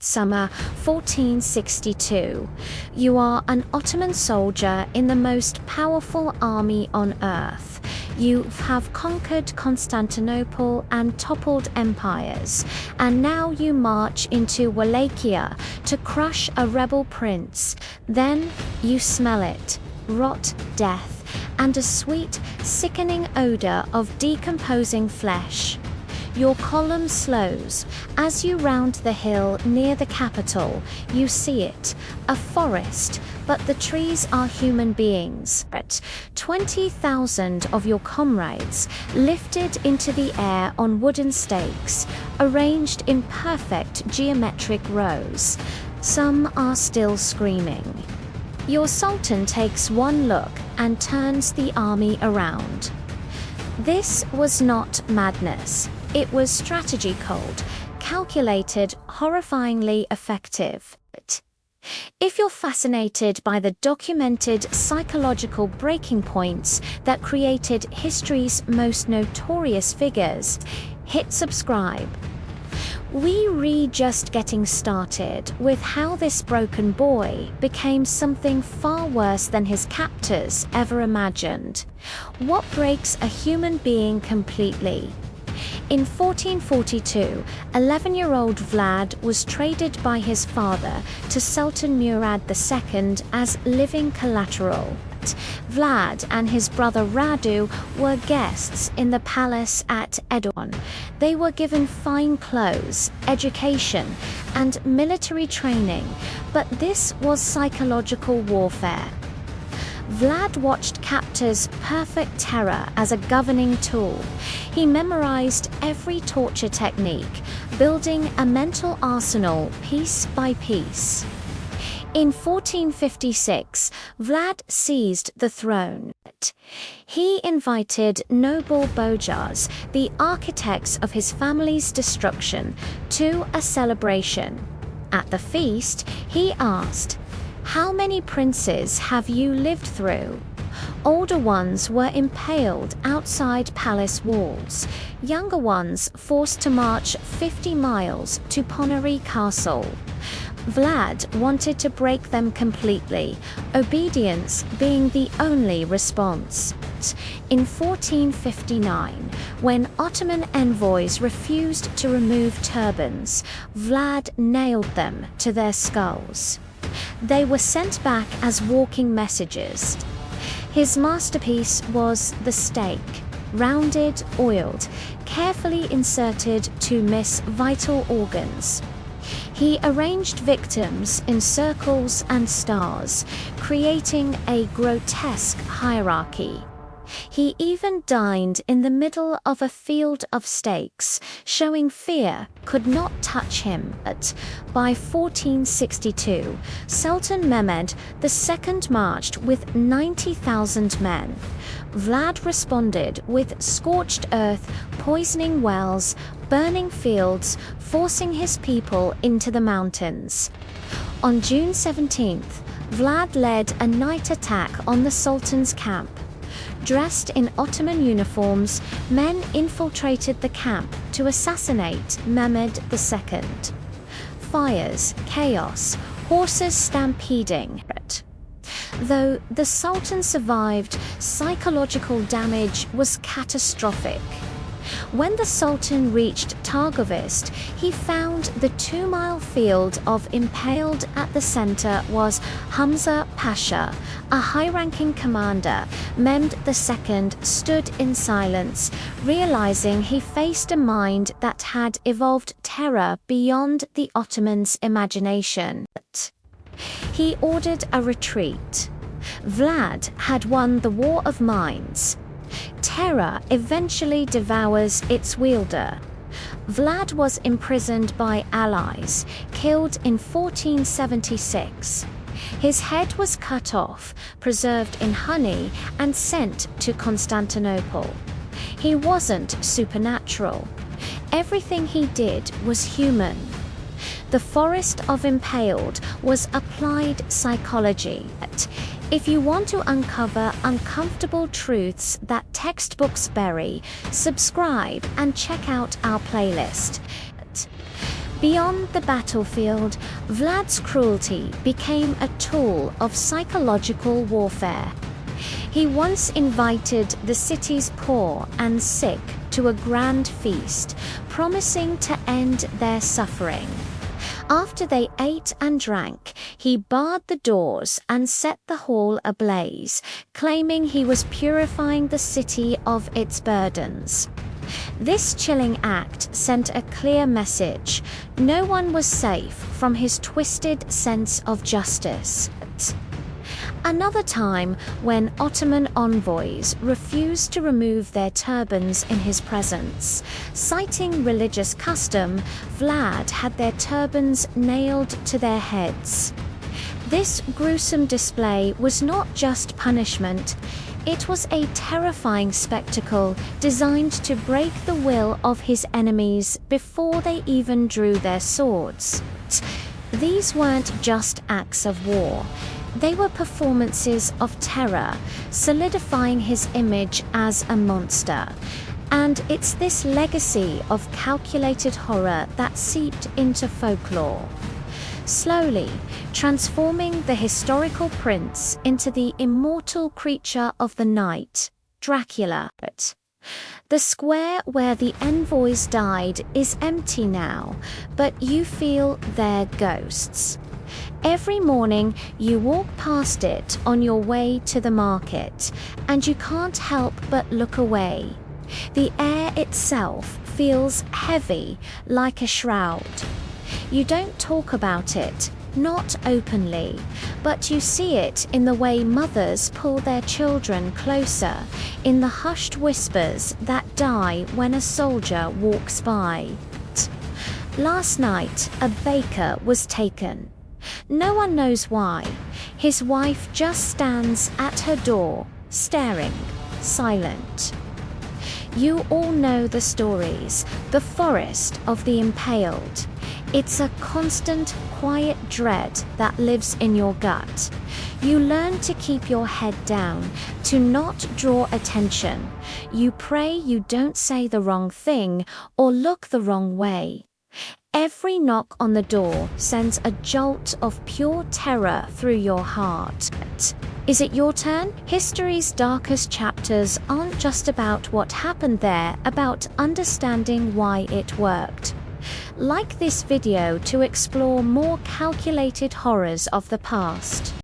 Summer 1462. You are an Ottoman soldier in the most powerful army on earth. You have conquered Constantinople and toppled empires, and now you march into Wallachia to crush a rebel prince. Then you smell it: rot, death, and a sweet, sickening odor of decomposing flesh. Your column slows. As you round the hill near the capital, you see it, a forest, but the trees are human beings. 20,000 of your comrades lifted into the air on wooden stakes, arranged in perfect geometric rows. Some are still screaming. Your sultan takes one look and turns the army around. This was not madness. It was strategy cold, calculated, horrifyingly effective. If you're fascinated by the documented psychological breaking points that created history's most notorious figures, hit subscribe. We're just getting started with how this broken boy became something far worse than his captors ever imagined. What breaks a human being completely? In 1442, 11-year-old Vlad was traded by his father to Sultan Murad II as living collateral. Vlad and his brother Radu were guests in the palace at Erdogan. They were given fine clothes, education, and military training, but this was psychological warfare. Vlad watched captors perfect terror as a governing tool. He memorized every torture technique, building a mental arsenal piece by piece. In 1456, Vlad seized the throne. He invited noble Bojars, the architects of his family's destruction, to a celebration. At the feast, he asked, "How many princes have you lived through?" Older ones were impaled outside palace walls, younger ones forced to march 50 miles to Ponary Castle. Vlad wanted to break them completely, obedience being the only response. In 1459, when Ottoman envoys refused to remove turbans, Vlad nailed them to their skulls. They were sent back as walking messages. His masterpiece was the stake, rounded, oiled, carefully inserted to miss vital organs. He arranged victims in circles and stars, creating a grotesque hierarchy. He even dined in the middle of a field of stakes, showing fear could not touch him. By 1462, Sultan Mehmed II marched with 90,000 men. Vlad responded with scorched earth, poisoning wells, burning fields, forcing his people into the mountains. On June 17th, Vlad led a night attack on the Sultan's camp. Dressed in Ottoman uniforms, men infiltrated the camp to assassinate Mehmed II. Fires, chaos, horses stampeding. Though the Sultan survived, psychological damage was catastrophic. When the Sultan reached Targoviste, he found the 2-mile field of Impaled. At the center was Hamza Pasha, a high-ranking commander. Mehmed II stood in silence, realizing he faced a mind that had evolved terror beyond the Ottomans' imagination. He ordered a retreat. Vlad had won the war of minds. Terror eventually devours its wielder. Vlad was imprisoned by allies, killed in 1476. His head was cut off, preserved in honey, and sent to Constantinople. He wasn't supernatural. Everything he did was human. The forest of Impaled was applied psychology. If you want to uncover uncomfortable truths that textbooks bury, subscribe and check out our playlist. Beyond the battlefield, Vlad's cruelty became a tool of psychological warfare. He once invited the city's poor and sick to a grand feast, promising to end their suffering. After they ate and drank, he barred the doors and set the hall ablaze, claiming he was purifying the city of its burdens. This chilling act sent a clear message: no one was safe from his twisted sense of justice. Another time, when Ottoman envoys refused to remove their turbans in his presence, citing religious custom, Vlad had their turbans nailed to their heads. This gruesome display was not just punishment, it was a terrifying spectacle designed to break the will of his enemies before they even drew their swords. These weren't just acts of war. They were performances of terror, solidifying his image as a monster. And it's this legacy of calculated horror that seeped into folklore, slowly transforming the historical prince into the immortal creature of the night, Dracula. The square where the envoys died is empty now, but you feel their ghosts. Every morning you walk past it on your way to the market, and you can't help but look away. The air itself feels heavy, like a shroud. You don't talk about it, not openly, but you see it in the way mothers pull their children closer, in the hushed whispers that die when a soldier walks by. Last night, a baker was taken. No one knows why. His wife just stands at her door, staring, silent. You all know the stories, the forest of the Impaled. It's a constant, quiet dread that lives in your gut. You learn to keep your head down, to not draw attention. You pray you don't say the wrong thing or look the wrong way. Every knock on the door sends a jolt of pure terror through your heart. Is it your turn? History's darkest chapters aren't just about what happened there, about understanding why it worked. Like this video to explore more calculated horrors of the past.